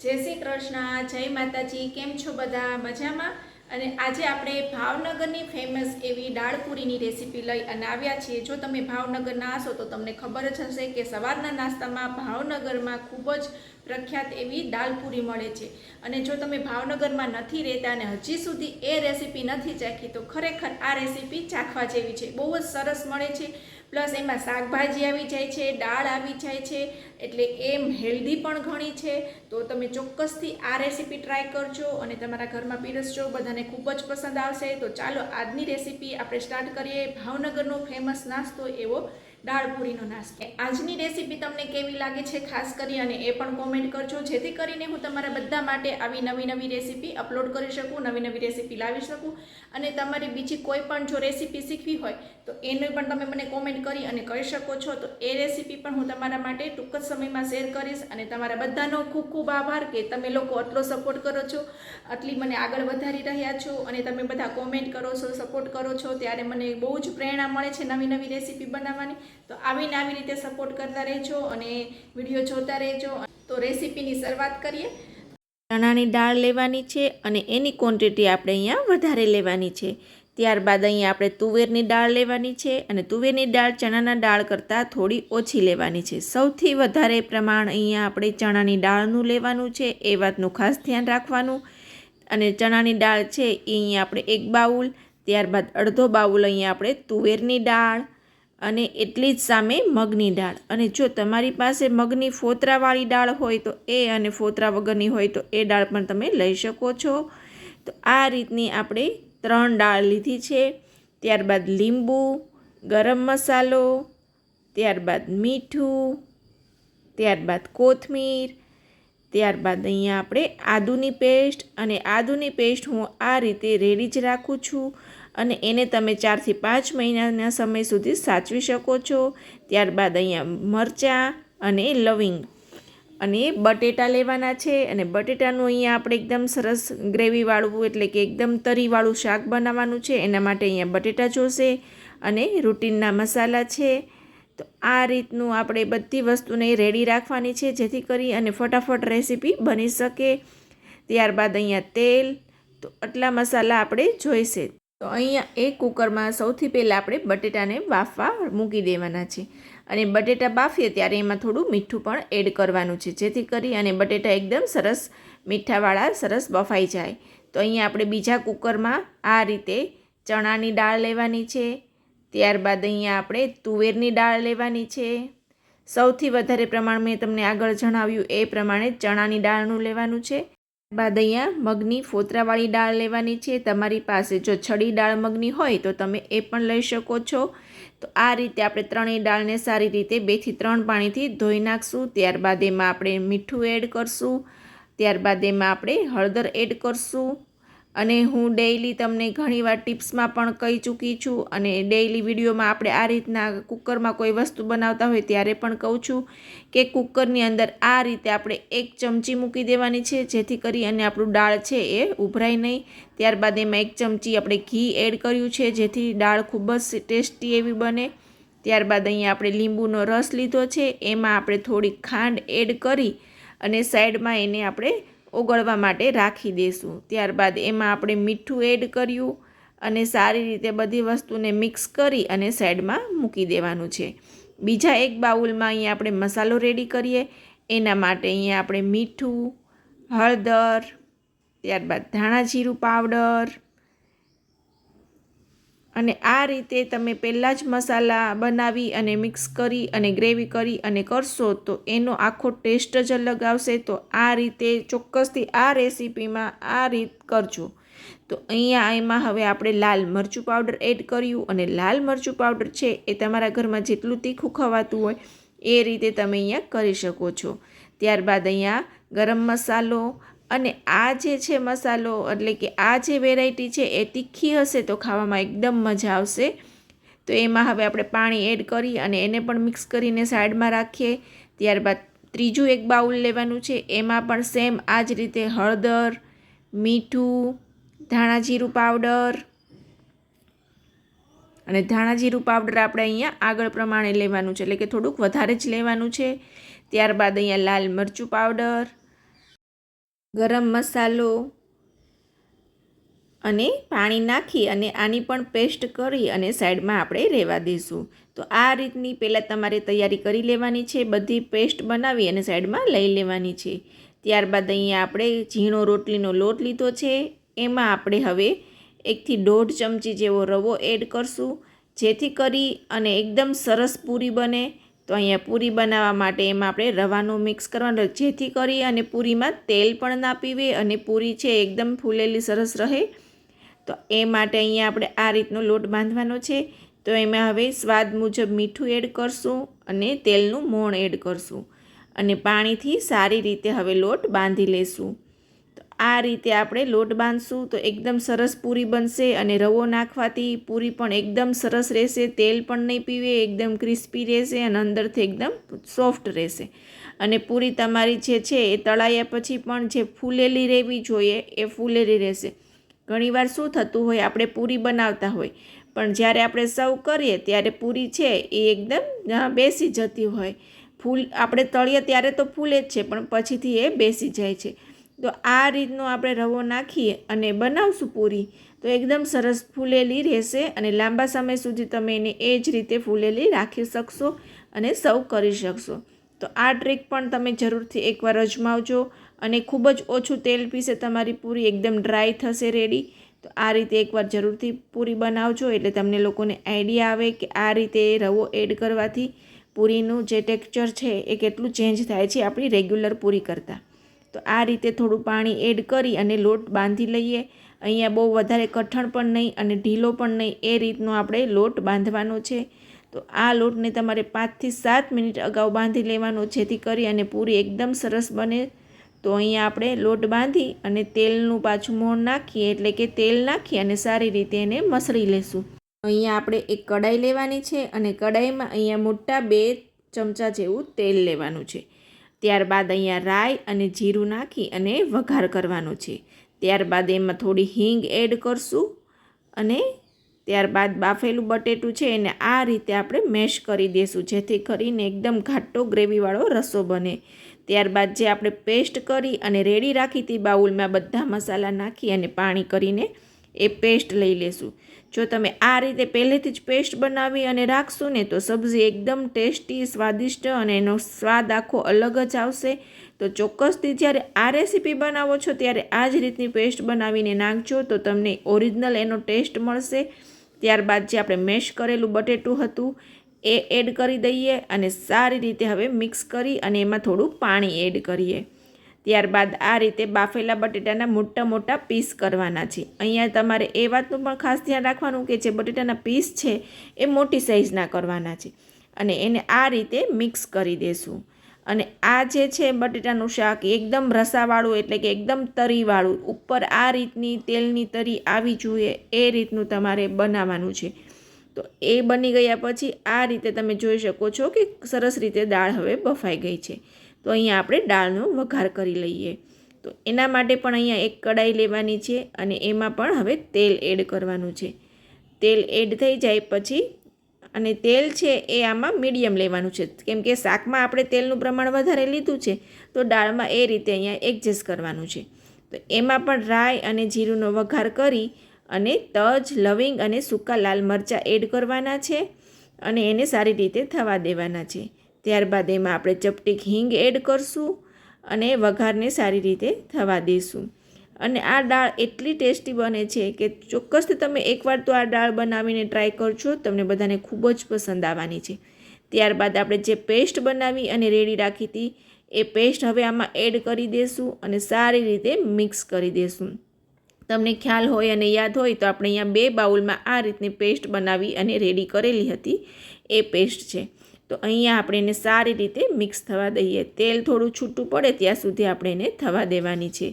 જય શ્રી કૃષ્ણ, જય માતાજી. કેમ છો બધા? મજામાં? અને આજે આપણે ભાવનગરની ફેમસ એવી દાળપૂરીની રેસીપી લઈ અને આવ્યા છીએ. જો તમે ભાવનગરના હશો તો તમને ખબર જ હશે કે સવારના નાસ્તામાં ભાવનગરમાં ખૂબ જ પ્રખ્યાત એવી દાળપૂરી મળે છે. અને જો તમે ભાવનગરમાં નથી રહેતા અને હજી સુધી એ રેસીપી નથી ચાખી તો ખરેખર આ રેસીપી ચાખવા જેવી છે. બહુ જ સરસ મળે છે. પ્લસ એમાં શાકભાજી આવી જાય છે, દાળ આવી જાય છે, એટલે એમ હેલ્ધી પણ ઘણી છે. તો તમે ચોક્કસથી આ રેસીપી ટ્રાય કરજો અને તમારા ઘરમાં પીરસજો, બધાને ખૂબ જ પસંદ આવશે. તો ચાલો આજની રેસીપી આપણે સ્ટાર્ટ કરીએ. ભાવનગરનો ફેમસ નાસ્તો એવો દાળપૂરીનો નાસ્તો. આજની રેસીપી તમને કેવી લાગે છે ખાસ કરી અને એ પણ કોમેન્ટ કરજો, જેથી કરીને હું તમારા બધા માટે આવી નવી નવી રેસીપી અપલોડ કરી શકું, નવી નવી રેસીપી લાવી શકું. અને તમારી બીજી કોઈ પણ જો રેસીપી શીખવી હોય તો એને પણ તમે મને કોમેન્ટ કરી અને કહી શકો છો. તો એ રેસીપી પણ હું તમારા માટે ટૂંક જ સમયમાં શેર કરીશ. અને તમારા બધાનો ખૂબ ખૂબ આભાર કે તમે લોકો આટલો સપોર્ટ કરો છો, આટલી મને આગળ વધારી રહ્યા છો અને તમે બધા કોમેન્ટ કરો છો, સપોર્ટ કરો છો, ત્યારે મને બહુ જ પ્રેરણા મળે છે નવી નવી રેસીપી બનાવવાની. તો આવીને આવી રીતે સપોર્ટ કરતા રહેજો અને વિડીયો જોતા રહેજો. તો રેસીપીની શરૂઆત કરીએ. ચણાની દાળ લેવાની છે અને એની ક્વોન્ટિટી આપણે અહીંયા વધારે લેવાની છે. ત્યારબાદ અહીંયા આપણે તુવેરની દાળ લેવાની છે અને તુવેરની દાળ ચણાના દાળ કરતાં થોડી ઓછી લેવાની છે. સૌથી વધારે પ્રમાણ અહીંયા આપણે ચણાની દાળનું લેવાનું છે, એ વાતનું ખાસ ધ્યાન રાખવાનું. અને ચણાની દાળ છે એ અહીંયા આપણે 1 બાઉલ, ત્યારબાદ અડધો બાઉલ અહીંયા આપણે તુવેરની દાળ અને એટલી જ સામે મગની દાળ. અને જો તમારી પાસે મગની ફોતરાવાળી દાળ હોય તો એ, અને ફોતરા વગરની હોય તો એ દાળ પણ તમે લઈ શકો છો. તો આ રીતની આપણે 3 દાળ લીધી છે. ત્યારબાદ લીંબુ, ગરમ મસાલો, ત્યારબાદ મીઠું, ત્યારબાદ કોથમીર, ત્યારબાદ અહીંયા આપણે આદુની પેસ્ટ. અને આદુની પેસ્ટ હું આ રીતે રેડી જ રાખું છું અને એને તમે 4 થી 5 મહિનાના સમય સુધી સાચવી શકો છો. ત્યારબાદ અહીંયા મરચાં અને લવિંગ અને બટેટા લેવાના છે. અને બટેટાનું અહીંયા આપણે એકદમ સરસ ગ્રેવીવાળું એટલે કે એકદમ તરીવાળું શાક બનાવવાનું છે, એના માટે અહીંયા બટેટા જોશે અને રૂટીનના મસાલા છે. તો આ રીતનું આપણે બધી વસ્તુને રેડી રાખવાની છે, જેથી કરી અને ફટાફટ રેસીપી બની શકે. ત્યારબાદ અહીંયા તેલ. તો આટલા મસાલા આપણે જોઈશે. તો અહીંયા એક કુકરમાં સૌથી પહેલાં આપણે બટેટાને બાફવા મૂકી દેવાના છે. અને બટેટા બાફીએ ત્યારે એમાં થોડું મીઠું પણ એડ કરવાનું છે, જેથી કરી અને બટેટા એકદમ સરસ મીઠાવાળા સરસ બફાઈ જાય. તો અહીંયા આપણે બીજા કુકરમાં આ રીતે ચણાની દાળ લેવાની છે. ત્યારબાદ અહીંયા આપણે તુવેરની દાળ લેવાની છે. સૌથી વધારે પ્રમાણ મેં તમને આગળ જણાવ્યું એ પ્રમાણે ચણાની દાળનું લેવાનું છે. ત્યારબાદ અહીંયા મગની ફોતરાવાળી દાળ લેવાની છે. તમારી પાસે જો છડી દાળ મગની હોય તો તમે એ પણ લઈ શકો છો. તો આ રીતે આપણે ત્રણેય દાળને સારી રીતે 2 થી 3 પાણીથી ધોઈ નાખશું. ત્યારબાદ એમાં આપણે મીઠું એડ કરશું. ત્યારબાદ એમાં આપણે હળદર એડ કરશું. અને હું ડેઈલી તમને ઘણીવાર ટિપ્સમાં પણ કહી ચૂકી છું અને ડેઈલી વિડીયોમાં આપણે આ રીતના કુકરમાં કોઈ વસ્તુ બનાવતા હોય ત્યારે પણ કહું છું કે કુકરની અંદર આ રીતે આપણે 1 ચમચી મૂકી દેવાની છે, જેથી કરી અને આપણું દાળ છે એ ઉભરાય નહીં. ત્યારબાદ એમાં 1 ચમચી આપણે ઘી એડ કર્યું છે, જેથી દાળ ખૂબ જ ટેસ્ટી એવી બને. ત્યારબાદ અહીંયા આપણે લીંબુનો રસ લીધો છે, એમાં આપણે થોડી ખાંડ એડ કરી અને સાઈડમાં એને આપણે ઓગળવા માટે રાખી દઈશું. ત્યારબાદ એમાં આપણે મીઠું એડ કર્યું અને સારી રીતે બધી વસ્તુને મિક્સ કરી અને સાઈડમાં મૂકી દેવાનું છે. બીજા એક બાઉલમાં અહીંયા આપણે મસાલો રેડી કરીએ. એના માટે અહીંયા આપણે મીઠું, હળદર, ત્યારબાદ ધાણા જીરું પાવડર. અને આ રીતે તમે પહેલાં જ મસાલા બનાવી અને મિક્સ કરી અને ગ્રેવી કરી અને કરશો તો એનો આખો ટેસ્ટ જ અલગ આવશે. તો આ રીતે ચોક્કસથી આ રેસીપીમાં આ રીત કરજો. તો અહીંયા એમાં હવે આપણે લાલ મરચું પાવડર એડ કર્યું. અને લાલ મરચું પાવડર છે એ તમારા ઘરમાં જેટલું તીખું ખવાતું હોય એ રીતે તમે અહીંયા કરી શકો છો. ત્યારબાદ અહીંયા ગરમ મસાલો. અને આ જે છે મસાલો એટલે કે આ જે વેરાયટી છે એ તીખી હશે તો ખાવામાં એકદમ મજા આવશે. તો એમાં હવે આપણે પાણી એડ કરી અને એને પણ મિક્સ કરીને સાઈડમાં રાખીએ. ત્યારબાદ ત્રીજું એક બાઉલ લેવાનું છે, એમાં પણ સેમ આ જ રીતે હળદર, મીઠું, ધાણા જીરું પાવડર. અને ધાણા જીરું પાવડર આપણે અહીંયા આગળ પ્રમાણે લેવાનું છે, એટલે કે થોડુંક વધારે જ લેવાનું છે. ત્યારબાદ અહીંયા લાલ મરચું પાવડર, ગરમ મસાલો અને પાણી નાખી અને આની પણ પેસ્ટ કરી અને સાઈડમાં આપણે રહેવા દઈશું. તો આ રીતની પહેલાં તમારે તૈયારી કરી લેવાની છે. બધી પેસ્ટ બનાવી અને સાઈડમાં લઈ લેવાની છે. ત્યારબાદ અહીંયા આપણે ઝીણો રોટલીનો લોટ લીધો છે. એમાં આપણે હવે 1 થી 1.5 ચમચી જેવો રવો એડ કરશું, જેથી કરી અને એકદમ સરસ પૂરી બને. તો અહીંયા પૂરી બનાવવા માટે એમાં આપણે રવાનો મિક્સ કરવાનો, જેથી કરી અને પૂરીમાં તેલ પણ ના પીવે અને પૂરી છે એકદમ ફૂલેલી સરસ રહે. તો એ માટે અહીંયા આપણે આ રીતનો લોટ બાંધવાનો છે. તો એમાં હવે સ્વાદ મુજબ મીઠું એડ કરશું અને તેલનું મોણ એડ કરશું અને પાણીથી સારી રીતે હવે લોટ બાંધી લેશું. તો આ રીતે આપણે લોટ બાંધશું તો એકદમ સરસ પૂરી બનશે અને રવો નાખવાથી પૂરી પણ એકદમ સરસ રહેશે, તેલ પણ નહીં પીવે, એકદમ ક્રિસ્પી રહેશે અને અંદરથી એકદમ સોફ્ટ રહેશે. અને પૂરી તમારી જે છે એ તળાયા પછી પણ જે ફૂલેલી રહેવી જોઈએ એ ફૂલેલી રહેશે. ઘણીવાર શું થતું હોય, આપણે પૂરી બનાવતા હોય પણ જ્યારે આપણે સર્વ કરીએ ત્યારે પૂરી છે એ એકદમ બેસી જતી હોય. આપણે તળીએ ત્યારે તો ફૂલે જ છે પણ પછીથી એ બેસી જાય છે. તો આ રીતનો આપણે રવો નાખીએ અને બનાવશું પૂરી તો એકદમ સરસ ફૂલેલી રહેશે અને લાંબા સમય સુધી તમે એને એ જ રીતે ફૂલેલી રાખી શકશો અને સર્વ કરી શકશો. તો આ ટ્રીક પણ તમે જરૂરથી એકવાર અજમાવજો અને ખૂબ જ ઓછું તેલ પીસે તમારી પૂરી એકદમ ડ્રાય થશે રેડી. તો આ રીતે એકવાર જરૂરથી પૂરી બનાવજો એટલે તમને લોકોને આઈડિયા આવે કે આ રીતે રવો એડ કરવાથી પૂરીનું જે ટેક્સચર છે એ કેટલું ચેન્જ થાય છે આપણી રેગ્યુલર પૂરી કરતાં. તો આ રીતે થોડું પાણી એડ કરી અને લોટ બાંધી લઈએ. અહીંયા બહુ વધારે કઠણ પણ નહીં અને ઢીલો પણ નહીં, એ રીતનો આપણે લોટ બાંધવાનો છે. તો આ લોટને તમારે 5 થી 7 મિનિટ અગાઉ બાંધી લેવાનો, જેથી કરી અને પૂરી એકદમ સરસ બને. તો અહીંયા આપણે લોટ બાંધી અને તેલનું પાછું મોણ નાખીએ એટલે કે તેલ નાખી અને સારી રીતે એને મસળી લેશું. અહીંયા આપણે એક કઢાઈ લેવાની છે અને કઢાઈમાં અહીંયા મોટા 2 ચમચા જેવું તેલ લેવાનું છે. ત્યારબાદ અહીંયા રાઈ અને જીરું નાખી અને વઘાર કરવાનો છે. ત્યારબાદ એમાં થોડી હિંગ એડ કરશું અને ત્યારબાદ બાફેલું બટેટું છે એને આ રીતે આપણે મેશ કરી દઈશું, જેથી કરીને એકદમ ઘાટો ગ્રેવીવાળો રસો બને. ત્યારબાદ જે આપણે પેસ્ટ કરી અને રેડી રાખી હતી બાઉલમાં બધા મસાલા નાખી અને પાણી કરીને એ પેસ્ટ લઈ લેશું. જો તમે આ રીતે પહેલેથી જ પેસ્ટ બનાવી અને રાખશો ને તો સબ્જી એકદમ ટેસ્ટી, સ્વાદિષ્ટ અને એનો સ્વાદ આખો અલગ જ આવશે. તો ચોક્કસથી જ્યારે આ રેસીપી બનાવો છો ત્યારે આ જ રીતની પેસ્ટ બનાવીને નાખજો તો તમને ઓરિજિનલ એનો ટેસ્ટ મળશે. ત્યારબાદ જે આપણે મેશ કરેલું બટેટું હતું એ એડ કરી દઈએ અને સારી રીતે હવે મિક્સ કરી અને એમાં થોડું પાણી એડ કરીએ. ત્યારબાદ આ રીતે બાફેલા બટેટાના મોટા મોટા પીસ કરવાના છે. અહીંયા તમારે એ વાતનું પણ ખાસ ધ્યાન રાખવાનું કે જે બટેટાના પીસ છે એ મોટી સાઇઝના કરવાના છે અને એને આ રીતે મિક્સ કરી દેશું. અને આ જે છે બટેટાનું શાક એકદમ રસાવાળું એટલે કે એકદમ તરીવાળું, ઉપર આ રીતની તેલની તરી આવી જોઈએ એ રીતનું તમારે બનાવવાનું છે. તો એ બની ગયા પછી આ રીતે તમે જોઈ શકો છો કે સરસ રીતે દાળ હવે બફાઈ ગઈ છે. તો અહીંયા આપણે દાળનો વઘાર કરી લઈએ. તો એના માટે પણ અહીંયા એક કઢાઈ લેવાની છે અને એમાં પણ હવે તેલ એડ કરવાનું છે. તેલ એડ થઈ જાય પછી અને તેલ છે એ આમાં મીડિયમ લેવાનું છે, કેમ કે શાકમાં આપણે તેલનું પ્રમાણ વધારે લીધું છે તો દાળમાં એ રીતે અહીંયા એડજસ્ટ કરવાનું છે. તો એમાં પણ રાઈ અને જીરુંનો વઘાર કરી અને તજ, લવિંગ અને સૂકા લાલ મરચાં એડ કરવાના છે અને એને સારી રીતે થવા દેવાના છે. ત્યારબાદ એમાં આપણે ચપટીક હિંગ એડ કરશું અને વઘારને સારી રીતે થવા દઈશું. અને આ દાળ એટલી ટેસ્ટી બને છે કે ચોક્કસથી તમે એકવાર તો આ દાળ બનાવીને ટ્રાય કરજો, તમને બધાને ખૂબ જ પસંદ આવવાની છે. ત્યારબાદ આપણે જે પેસ્ટ બનાવી અને રેડી રાખી હતી એ પેસ્ટ હવે આમાં એડ કરી દઈશું અને સારી રીતે મિક્સ કરી દઈશું. તમને ખ્યાલ હોય અને યાદ હોય તો આપણે અહીંયા 2 બાઉલમાં આ રીતની પેસ્ટ બનાવી અને રેડી કરેલી હતી એ પેસ્ટ છે. તો અહીંયા આપણે એને સારી રીતે મિક્સ થવા દઈએ. તેલ થોડું છૂટું પડે ત્યાં સુધી આપણે એને થવા દેવાની છે.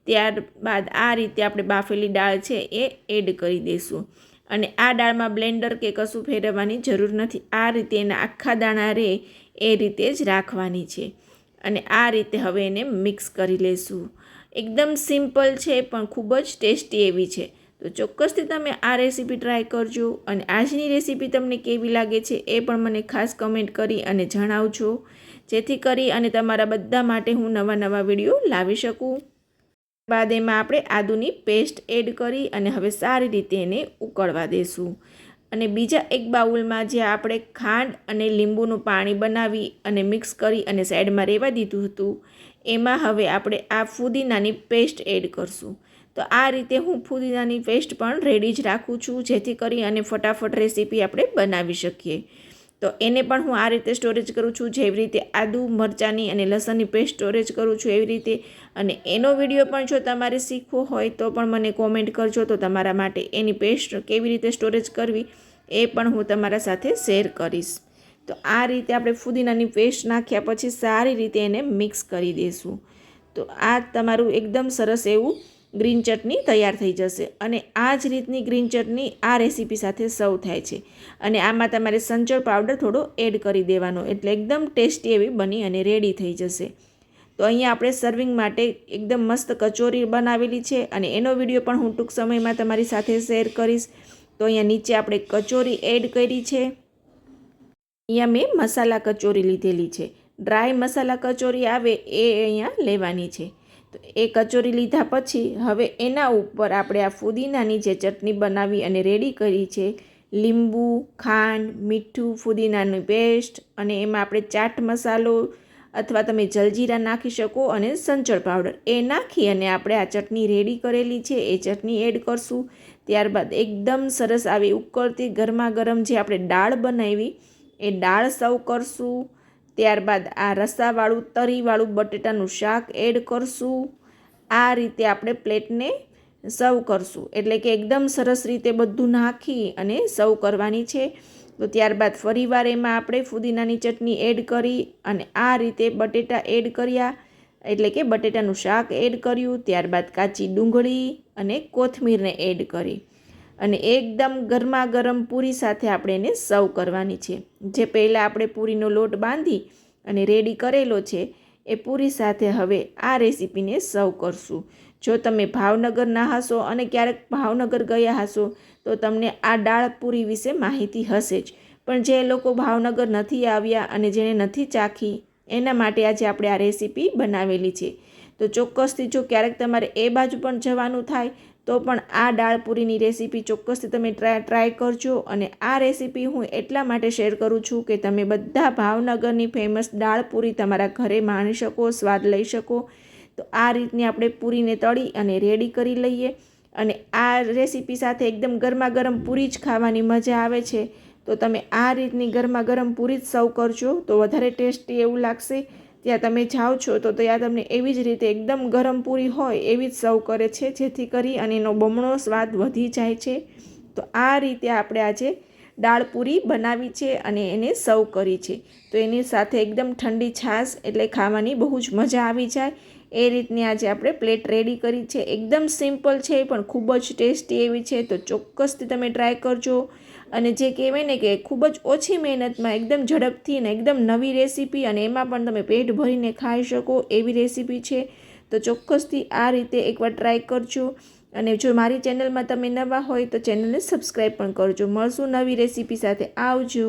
ત્યારબાદ આ રીતે આપણે બાફેલી દાળ છે એ એડ કરી દઈશું અને આ દાળમાં બ્લેન્ડર કે કશું ફેરવવાની જરૂર નથી. આ રીતે એના આખા દાણા રહે એ રીતે જ રાખવાની છે અને આ રીતે હવે એને મિક્સ કરી લઈશું. એકદમ સિમ્પલ છે પણ ખૂબ જ ટેસ્ટી એવી છે. તો ચોક્કસથી તમે આ રેસીપી ટ્રાય કરજો અને આજની રેસીપી તમને કેવી લાગે છે એ પણ મને ખાસ કમેન્ટ કરી અને જણાવજો, જેથી કરી અને તમારા બધા માટે હું નવા નવા વિડીયો લાવી શકું. બાદ એમાં આપણે આદુની પેસ્ટ એડ કરી અને હવે સારી રીતે એને ઉકળવા દેશું. અને બીજા એક બાઉલમાં જે આપણે ખાંડ અને લીંબુનું પાણી બનાવી અને મિક્સ કરી અને સાઈડમાં રહેવા દીધું હતું, એમાં હવે આપણે આ ફુદીનાની પેસ્ટ એડ કરશું. તો આ રીતે હું ફુદીનાની પેસ્ટ પણ રેડી જ રાખું છું, જેથી કરી અને ફટાફટ રેસીપી આપણે બનાવી શકીએ. તો એને પણ હું આ રીતે સ્ટોરેજ કરું છું, જેવી રીતે આદુ મરચાંની અને લસણની પેસ્ટ સ્ટોરેજ કરું છું એવી રીતે. અને એનો વિડીયો પણ જો તમારે શીખવો હોય તો પણ મને કોમેન્ટ કરજો, તો તમારા માટે એની પેસ્ટ કેવી રીતે સ્ટોરેજ કરવી એ પણ હું તમારા સાથે શેર કરીશ. તો આ રીતે આપણે ફુદીનાની પેસ્ટ નાખ્યા પછી સારી રીતે એને મિક્સ કરી દઈશું. તો આ તમારું એકદમ સરસ એવું ગ્રીન ચટણી તૈયાર થઈ જશે. અને આ જ રીતની ગ્રીન ચટણી આ રેસીપી સાથે સર્વ થાય છે. અને આમાં તમારે સંચળ પાવડર થોડો એડ કરી દેવાનો, એટલે એકદમ ટેસ્ટી એવી બની અને રેડી થઈ જશે. તો અહીંયા આપણે સર્વિંગ માટે એકદમ મસ્ત કચોરી બનાવેલી છે અને એનો વિડીયો પણ હું ટૂંક સમયમાં તમારી સાથે શેર કરીશ. તો અહીંયા નીચે આપણે કચોરી એડ કરી છે. અહીંયા મેં મસાલા કચોરી લીધેલી છે. ડ્રાય મસાલા કચોરી આવે એ અહીંયા લેવાની છે. તો એ કચોરી લીધા પછી હવે એના ઉપર આપણે આ ફુદીનાની જે ચટણી બનાવી અને રેડી કરી છે, લીંબુ, ખાંડ, મીઠું, ફુદીનાની પેસ્ટ અને એમાં આપણે ચાટ મસાલો અથવા તમે જલજીરા નાખી શકો અને સંચળ પાવડર એ નાખી અને આપણે આ ચટણી રેડી કરેલી છે એ ચટણી એડ કરશું. ત્યારબાદ એકદમ સરસ આવી ઉકળતી ગરમા ગરમ જે આપણે દાળ બનાવી એ દાળ સર્વ કરશું. ત્યારબાદ આ રસાવાળું તરીવાળું બટેટાનું શાક એડ કરશું. આ રીતે આપણે પ્લેટને સર્વ કરશું, એટલે કે એકદમ સરસ રીતે બધું નાખી અને સર્વ કરવાની છે. તો ત્યારબાદ ફરીવાર એમાં આપણે ફુદીનાની ચટણી એડ કરી અને આ રીતે બટેટા એડ કર્યા, એટલે કે બટેટાનું શાક એડ કર્યું. ત્યારબાદ કાચી ડુંગળી અને કોથમીરને એડ કરી અને એકદમ ગરમા ગરમ પૂરી સાથે આપણે એને સર્વ કરવાની છે. જે પહેલાં આપણે પૂરીનો લોટ બાંધી અને રેડી કરેલો છે એ પૂરી સાથે હવે આ રેસીપીને સર્વ કરશું. જો તમે ભાવનગરના હશો અને ક્યારેક ભાવનગર ગયા હશો તો તમને આ દાળ પૂરી વિશે માહિતી હશે જ, પણ જે લોકો ભાવનગર નથી આવ્યા અને જેને નથી ચાખી એના માટે આજે આપણે આ રેસીપી બનાવેલી છે. તો ચોક્કસથી જો ક્યારેક તમારે એ બાજુ પણ જવાનું થાય તો પણ આ દાળ પૂરીની રેસીપી ચોક્કસથી તમે ટ્રાય કરજો. અને આ રેસીપી હું એટલા માટે શેર કરું છું કે તમે બધા ભાવનગરની ફેમસ દાળ પૂરી તમારા ઘરે માણી શકો, સ્વાદ લઈ શકો. તો આ રીતની આપણે પૂરીને તળી અને રેડી કરી લઈએ. અને આ રેસીપી સાથે એકદમ ગરમા ગરમ પૂરી જ ખાવાની મજા આવે છે. તો તમે આ રીતની ગરમા ગરમ પૂરી જ સર્વ કરજો તો વધારે ટેસ્ટી એવું લાગશે. ત્યાં તમે જાઓ છો તો ત્યાં તમને એવી જ રીતે એકદમ ગરમ પૂરી હોય એવી જ સર્વ કરે છે, જેથી કરી અને એનો બમણો સ્વાદ વધી જાય છે. તો આ રીતે આપણે આજે દાળ પૂરી બનાવી છે અને એને સર્વ કરી છે. તો એની સાથે એકદમ ઠંડી છાશ એટલે ખાવાની બહુ જ મજા આવી જાય એ રીતની આજે આપણે પ્લેટ રેડી કરી છે. એકદમ સિમ્પલ છે પણ ખૂબ જ ટેસ્ટી એવી છે. તો ચોક્કસથી તમે ટ્રાય કરજો. અને જે કહેવાય ને કે ખૂબ જ ઓછી મહેનતમાં એકદમ ઝડપથી અને એકદમ નવી રેસીપી, અને એમાં પણ તમે પેટ ભરીને ખાઈ શકો એવી રેસીપી છે. તો ચોક્કસથી આ રીતે એકવાર ટ્રાય કરજો. અને જો મારી ચેનલમાં તમે નવા હોય તો ચેનલને સબસ્ક્રાઈબ પણ કરજો. મળશું નવી રેસીપી સાથે. આવજો.